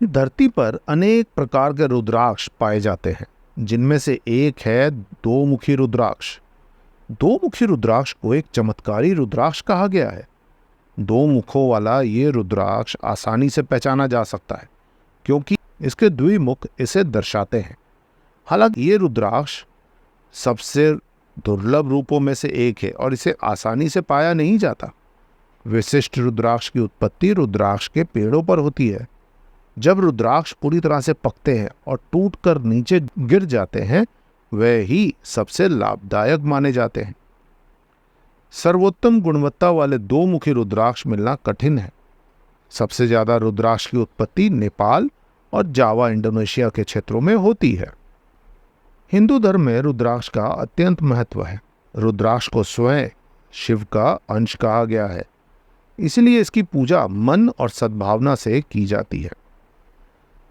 धरती पर अनेक प्रकार के रुद्राक्ष पाए जाते हैं, जिनमें से एक है दो मुखी रुद्राक्ष। दो मुखी रुद्राक्ष को एक चमत्कारी रुद्राक्ष कहा गया है। दो मुखों वाला ये रुद्राक्ष आसानी से पहचाना जा सकता है, क्योंकि इसके द्विमुख इसे दर्शाते हैं। हालांकि ये रुद्राक्ष सबसे दुर्लभ रूपों में से एक है और इसे आसानी से पाया नहीं जाता। विशिष्ट रुद्राक्ष की उत्पत्ति रुद्राक्ष के पेड़ों पर होती है। जब रुद्राक्ष पूरी तरह से पकते हैं और टूटकर नीचे गिर जाते हैं, वे ही सबसे लाभदायक माने जाते हैं। सर्वोत्तम गुणवत्ता वाले दो मुखी रुद्राक्ष मिलना कठिन है। सबसे ज्यादा रुद्राक्ष की उत्पत्ति नेपाल और जावा इंडोनेशिया के क्षेत्रों में होती है। हिंदू धर्म में रुद्राक्ष का अत्यंत महत्व है। रुद्राक्ष को स्वयं शिव का अंश कहा गया है, इसलिए इसकी पूजा मन और सद्भावना से की जाती है।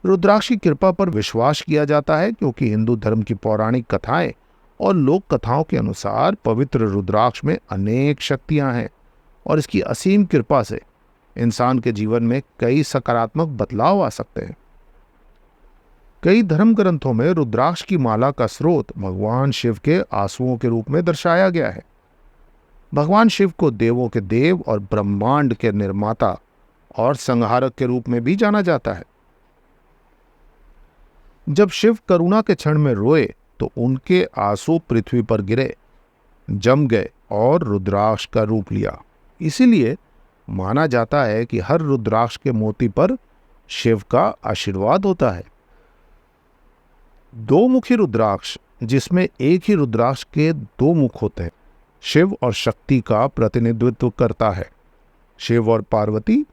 रुद्राक्ष की कृपा पर विश्वास किया जाता है, क्योंकि हिंदू धर्म की पौराणिक कथाएं और लोक कथाओं के अनुसार पवित्र रुद्राक्ष में अनेक शक्तियां हैं और इसकी असीम कृपा से इंसान के जीवन में कई सकारात्मक बदलाव आ सकते हैं। कई धर्म ग्रंथों में रुद्राक्ष की माला का स्रोत भगवान शिव के आंसुओं के रूप में दर्शाया गया है। भगवान शिव को देवों के देव और ब्रह्मांड के निर्माता और संहारक के रूप में भी जाना जाता है। जब शिव करुणा के क्षण में रोए तो उनके आंसू पृथ्वी पर गिरे, जम गए और रुद्राक्ष का रूप लिया। इसीलिए माना जाता है कि हर रुद्राक्ष के मोती पर शिव का आशीर्वाद होता है। दो मुखी रुद्राक्ष, जिसमें एक ही रुद्राक्ष के दो मुख होते हैं, शिव और शक्ति का प्रतिनिधित्व करता है। शिव और पार्वती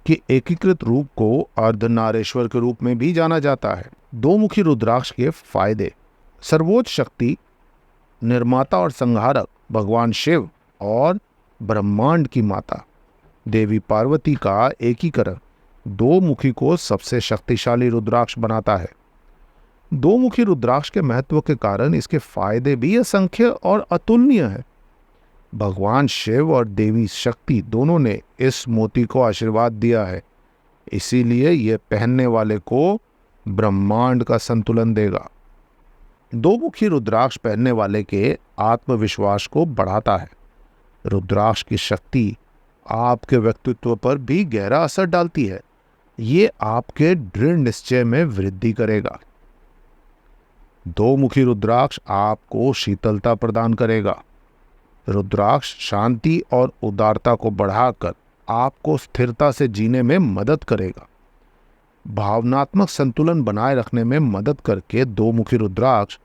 के एकीकृत रूप को अर्धनारेश्वर के रूप में भी जाना जाता है। दो मुखी रुद्राक्ष के फायदे: सर्वोच्च शक्ति, निर्माता और संहारक भगवान शिव और ब्रह्मांड की माता देवी पार्वती का एकीकरण दो मुखी को सबसे शक्तिशाली रुद्राक्ष बनाता है। दो मुखी रुद्राक्ष के महत्व के कारण इसके फायदे भी असंख्य और अतुलनीय है। भगवान शिव और देवी शक्ति दोनों ने इस मोती को आशीर्वाद दिया है, इसीलिए यह पहनने वाले को ब्रह्मांड का संतुलन देगा। दो मुखी रुद्राक्ष पहनने वाले के आत्मविश्वास को बढ़ाता है। रुद्राक्ष की शक्ति आपके व्यक्तित्व पर भी गहरा असर डालती है। ये आपके दृढ़ निश्चय में वृद्धि करेगा। दो मुखी रुद्राक्ष आपको शीतलता प्रदान करेगा। रुद्राक्ष शांति और उदारता को बढ़ाकर आपको स्थिरता से जीने में मदद करेगा। भावनात्मक संतुलन बनाए रखने में मदद करके दो मुखी रुद्राक्ष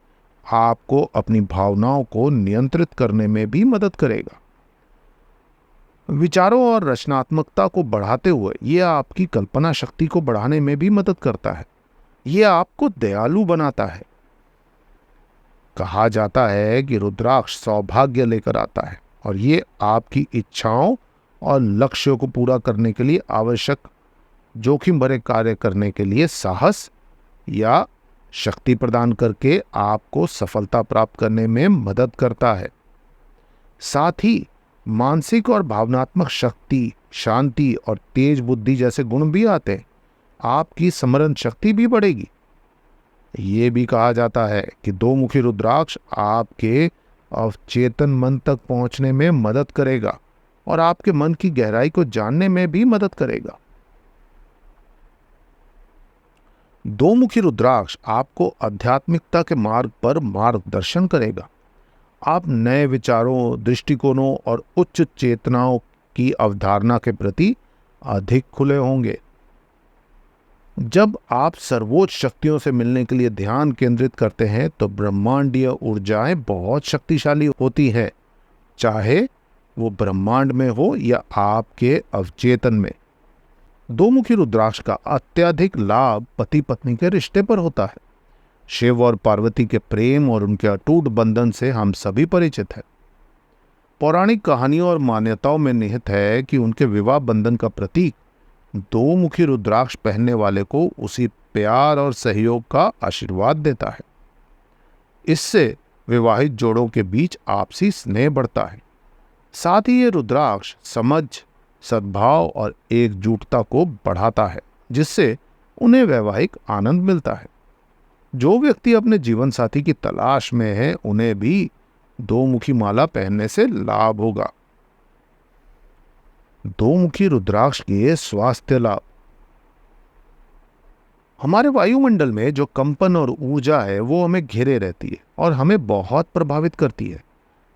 आपको अपनी भावनाओं को नियंत्रित करने में भी मदद करेगा। विचारों और रचनात्मकता को बढ़ाते हुए यह आपकी कल्पना शक्ति को बढ़ाने में भी मदद करता है। यह आपको दयालु बनाता है। कहा जाता है कि रुद्राक्ष सौभाग्य लेकर आता है और ये आपकी इच्छाओं और लक्ष्यों को पूरा करने के लिए आवश्यक जोखिम भरे कार्य करने के लिए साहस या शक्ति प्रदान करके आपको सफलता प्राप्त करने में मदद करता है। साथ ही मानसिक और भावनात्मक शक्ति, शांति और तेज बुद्धि जैसे गुण भी आते हैं। आपकी स्मरण शक्ति भी बढ़ेगी। ये भी कहा जाता है कि दो मुखी रुद्राक्ष आपके अवचेतन मन तक पहुंचने में मदद करेगा और आपके मन की गहराई को जानने में भी मदद करेगा। दो मुखी रुद्राक्ष आपको आध्यात्मिकता के मार्ग पर मार्गदर्शन करेगा। आप नए विचारों, दृष्टिकोणों और उच्च चेतनाओं की अवधारणा के प्रति अधिक खुले होंगे। जब आप सर्वोच्च शक्तियों से मिलने के लिए ध्यान केंद्रित करते हैं तो ब्रह्मांडीय ऊर्जाएं बहुत शक्तिशाली होती है, चाहे वो ब्रह्मांड में हो या आपके अवचेतन में। दो मुखी रुद्राक्ष का अत्यधिक लाभ पति पत्नी के रिश्ते पर होता है। शिव और पार्वती के प्रेम और उनके अटूट बंधन से हम सभी परिचित हैं। पौराणिक कहानियों और मान्यताओं में निहित है कि उनके विवाह बंधन का प्रतीक दो मुखी रुद्राक्ष पहनने वाले को उसी प्यार और सहयोग का आशीर्वाद देता है। इससे विवाहित जोड़ों के बीच आपसी स्नेह बढ़ता है। साथ ही ये रुद्राक्ष समझ, सद्भाव और एकजुटता को बढ़ाता है, जिससे उन्हें वैवाहिक आनंद मिलता है। जो व्यक्ति अपने जीवन साथी की तलाश में है उन्हें भी दो मुखी माला पहनने से लाभ होगा। दो मुखी रुद्राक्ष के स्वास्थ्य लाभ। हमारे वायुमंडल में जो कंपन और ऊर्जा है वो हमें घेरे रहती है और हमें बहुत प्रभावित करती है।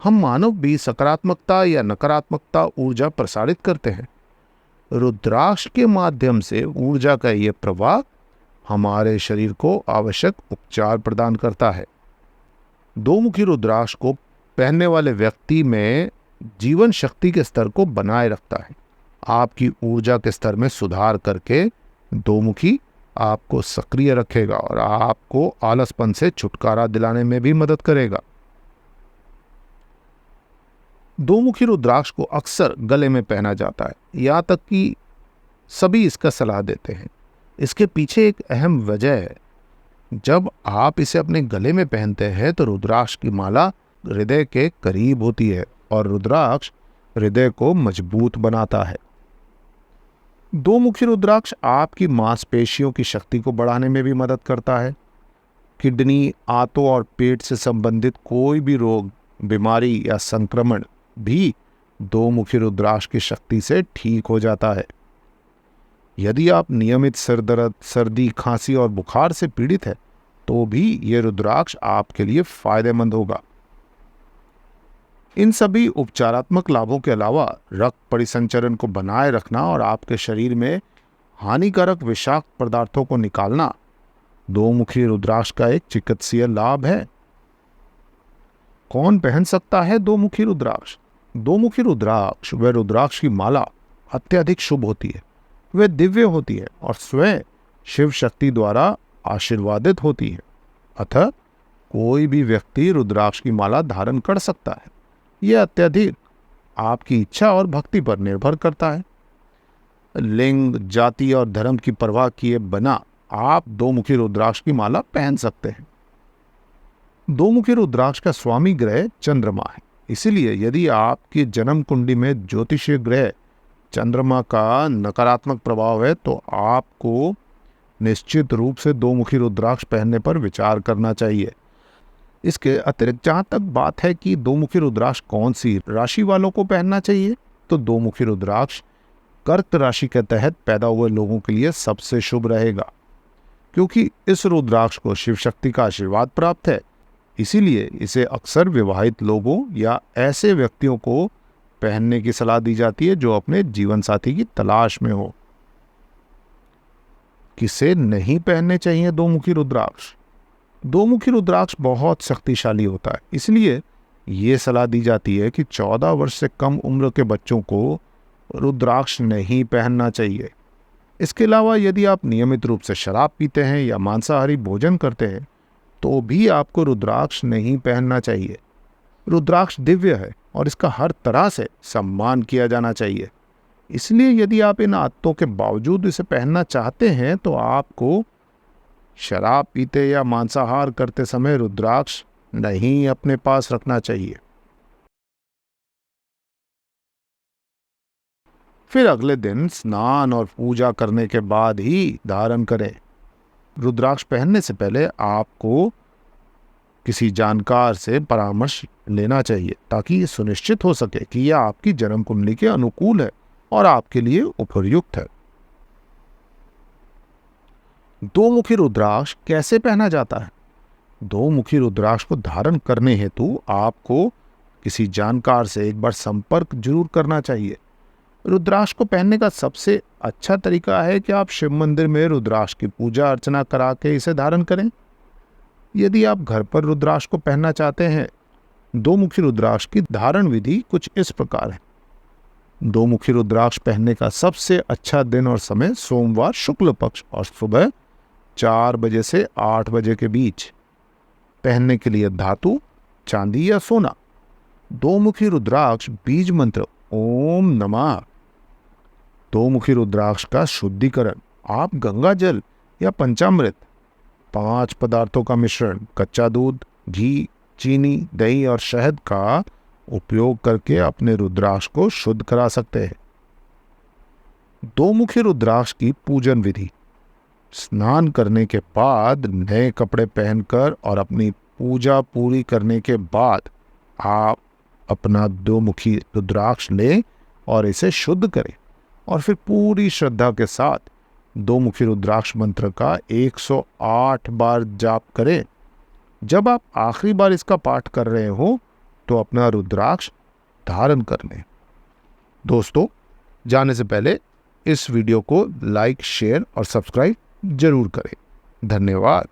हम मानव भी सकारात्मकता या नकारात्मकता ऊर्जा प्रसारित करते हैं। रुद्राक्ष के माध्यम से ऊर्जा का यह प्रवाह हमारे शरीर को आवश्यक उपचार प्रदान करता है। दो मुखी रुद्राक्ष को पहनने वाले व्यक्ति में जीवन शक्ति के स्तर को बनाए रखता है। आपकी ऊर्जा के स्तर में सुधार करके दो मुखी आपको सक्रिय रखेगा और आपको आलसपन से छुटकारा दिलाने में भी मदद करेगा। दो मुखी रुद्राक्ष को अक्सर गले में पहना जाता है, यहाँ तक कि सभी इसका सलाह देते हैं। इसके पीछे एक अहम वजह है। जब आप इसे अपने गले में पहनते हैं तो रुद्राक्ष की माला हृदय के करीब होती है और रुद्राक्ष हृदय को मजबूत बनाता है। दो मुखी रुद्राक्ष आपकी मांसपेशियों की शक्ति को बढ़ाने में भी मदद करता है। किडनी, आंतों और पेट से संबंधित कोई भी रोग, बीमारी या संक्रमण भी दो मुखी रुद्राक्ष की शक्ति से ठीक हो जाता है। यदि आप नियमित सिर दर्द, सर्दी, खांसी और बुखार से पीड़ित है तो भी ये रुद्राक्ष आपके लिए फायदेमंद होगा। इन सभी उपचारात्मक लाभों के अलावा रक्त परिसंचरण को बनाए रखना और आपके शरीर में हानिकारक विषाक्त पदार्थों को निकालना दो मुखी रुद्राक्ष का एक चिकित्सीय लाभ है। कौन पहन सकता है दो मुखी रुद्राक्ष? दो मुखी रुद्राक्ष व रुद्राक्ष की माला अत्यधिक शुभ होती है। वे दिव्य होती है और स्वयं शिव शक्ति द्वारा आशीर्वादित होती है। अतः कोई भी व्यक्ति रुद्राक्ष की माला धारण कर सकता है। यह अत्यधिक आपकी इच्छा और भक्ति पर निर्भर करता है। लिंग, जाति और धर्म की परवाह किए बिना आप दो मुखी रुद्राक्ष की माला पहन सकते हैं। दो मुखी रुद्राक्ष का स्वामी ग्रह चंद्रमा है। इसीलिए यदि आपकी जन्म कुंडली में ज्योतिषीय ग्रह चंद्रमा का नकारात्मक प्रभाव है तो आपको निश्चित रूप से दो मुखी रुद्राक्ष पहनने पर विचार करना चाहिए। इसके अतिरिक्त जहाँ तक बात है कि दो मुखी रुद्राक्ष कौन सी राशि वालों को पहनना चाहिए, तो दो मुखी रुद्राक्ष कर्क राशि के तहत पैदा हुए लोगों के लिए सबसे शुभ रहेगा, क्योंकि इस रुद्राक्ष को शिव शक्ति का आशीर्वाद प्राप्त है। इसीलिए इसे अक्सर विवाहित लोगों या ऐसे व्यक्तियों को पहनने की सलाह दी जाती है जो अपने जीवन साथी की तलाश में हो। किसे नहीं पहनने चाहिए दो मुखी रुद्राक्ष? दो मुखी रुद्राक्ष बहुत शक्तिशाली होता है, इसलिए ये सलाह दी जाती है कि 14 वर्ष से कम उम्र के बच्चों को रुद्राक्ष नहीं पहनना चाहिए। इसके अलावा यदि आप नियमित रूप से शराब पीते हैं या मांसाहारी भोजन करते हैं तो भी आपको रुद्राक्ष नहीं पहनना चाहिए। रुद्राक्ष दिव्य है और इसका हर तरह से सम्मान किया जाना चाहिए। इसलिए यदि आप इन आदतों के बावजूद इसे पहनना चाहते हैं तो आपको शराब पीते या मांसाहार करते समय रुद्राक्ष नहीं अपने पास रखना चाहिए। फिर अगले दिन स्नान और पूजा करने के बाद ही धारण करें। रुद्राक्ष पहनने से पहले आपको किसी जानकार से परामर्श लेना चाहिए ताकि ये सुनिश्चित हो सके कि यह आपकी जन्म कुंडली के अनुकूल है और आपके लिए उपयुक्त है। दो मुखी रुद्राक्ष कैसे पहना जाता है? दो मुखी रुद्राक्ष को धारण करने हेतु आपको किसी जानकार से एक बार संपर्क जरूर करना चाहिए। रुद्राक्ष को पहनने का सबसे अच्छा तरीका है कि आप शिव मंदिर में रुद्राक्ष की पूजा अर्चना करा के इसे धारण करें। यदि आप घर पर रुद्राक्ष को पहनना चाहते हैं, दो मुखी रुद्राक्ष की धारण विधि कुछ इस प्रकार है। दो मुखी रुद्राक्ष पहनने का सबसे अच्छा दिन और समय सोमवार शुक्ल पक्ष और सुबह 4 बजे से 8 बजे के बीच। पहनने के लिए धातु चांदी या सोना। दो मुखी रुद्राक्ष बीज मंत्र ओम नमः। दो मुखी रुद्राक्ष का शुद्धिकरण आप गंगा जल या पंचामृत, 5 पदार्थों का मिश्रण, कच्चा दूध, घी, चीनी, दही और शहद का उपयोग करके अपने रुद्राक्ष को शुद्ध करा सकते हैं। दो मुखी रुद्राक्ष की पूजन विधि। स्नान करने के बाद नए कपड़े पहनकर और अपनी पूजा पूरी करने के बाद आप अपना 2 मुखी रुद्राक्ष लें और इसे शुद्ध करें और फिर पूरी श्रद्धा के साथ 2 मुखी रुद्राक्ष मंत्र का 108 बार जाप करें। जब आप आखिरी बार इसका पाठ कर रहे हो तो अपना रुद्राक्ष धारण कर लें। दोस्तों, जाने से पहले इस वीडियो को लाइक, शेयर और सब्सक्राइब जरूर करें। धन्यवाद।